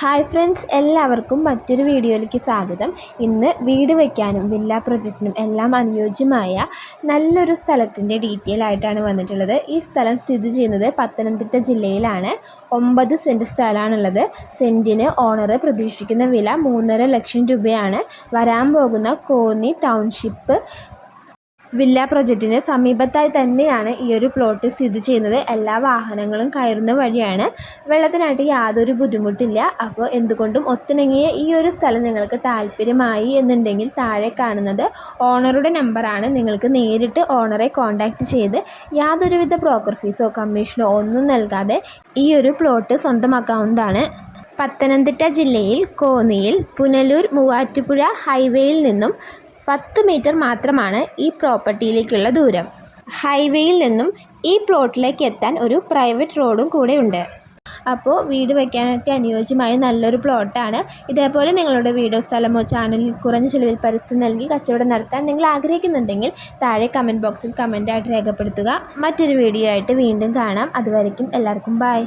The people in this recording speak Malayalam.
ഹായ് ഫ്രണ്ട്സ്, എല്ലാവർക്കും മറ്റൊരു വീഡിയോയിലേക്ക് സ്വാഗതം. ഇന്ന് വീട് വയ്ക്കാനും വില്ല പ്രൊജക്റ്റിനും എല്ലാം അനുയോജ്യമായ നല്ലൊരു സ്ഥലത്തിൻ്റെ ഡീറ്റെയിൽ ആയിട്ടാണ് വന്നിട്ടുള്ളത്. ഈ സ്ഥലം സ്ഥിതി ചെയ്യുന്നത് പത്തനംതിട്ട ജില്ലയിലാണ്. 9 സെൻറ്റ് സ്ഥലമാണുള്ളത്. സെൻറ്റിന് ഓണർ പ്രതീക്ഷിക്കുന്ന വില 3.5 ലക്ഷം രൂപയാണ്. വരാൻ പോകുന്ന കോന്നി ടൗൺഷിപ്പ് വില്ല പ്രൊജക്റ്റിന് സമീപത്തായി തന്നെയാണ് ഈ ഒരു പ്ലോട്ട് സ്ഥിതി ചെയ്യുന്നത്. എല്ലാ വാഹനങ്ങളും കയറുന്ന വഴിയാണ്. വെള്ളത്തിനായിട്ട് യാതൊരു ബുദ്ധിമുട്ടില്ല. അപ്പോൾ എന്തുകൊണ്ടും ഒത്തിണങ്ങിയ ഈ ഒരു സ്ഥലം നിങ്ങൾക്ക് താല്പര്യമായി എന്നുണ്ടെങ്കിൽ താഴെ കാണുന്നത് ഓണറുടെ നമ്പറാണ്. നിങ്ങൾക്ക് നേരിട്ട് ഓണറെ കോൺടാക്റ്റ് ചെയ്ത് യാതൊരുവിധ ബ്രോക്കർ ഫീസോ കമ്മീഷനോ ഒന്നും നൽകാതെ ഈ ഒരു പ്ലോട്ട് സ്വന്തമാക്കാവുന്നതാണ്. പത്തനംതിട്ട ജില്ലയിൽ കോന്നിയിൽ പുനലൂർ മൂവാറ്റുപുഴ ഹൈവേയിൽ നിന്നും 10 മീറ്റർ മാത്രമാണ് ഈ പ്രോപ്പർട്ടിയിലേക്കുള്ള ദൂരം. ഹൈവേയിൽ നിന്നും ഈ പ്ലോട്ടിലേക്ക് എത്താൻ ഒരു പ്രൈവറ്റ് റോഡും കൂടെ ഉണ്ട്. അപ്പോൾ വീട് വയ്ക്കാനൊക്കെ അനുയോജ്യമായ നല്ലൊരു പ്ലോട്ടാണ്. ഇതേപോലെ നിങ്ങളുടെ വീടോ സ്ഥലമോ ചാനലിൽ കുറഞ്ഞ ചിലവിൽ പരസ്യം നൽകി കച്ചവടം നടത്താൻ നിങ്ങൾ ആഗ്രഹിക്കുന്നുണ്ടെങ്കിൽ താഴെ കമൻറ്റ് ബോക്സിൽ കമൻറ്റായിട്ട് രേഖപ്പെടുത്തുക. മറ്റൊരു വീഡിയോ ആയിട്ട് വീണ്ടും കാണാം. അതുവരയ്ക്കും എല്ലാവർക്കും ബൈ.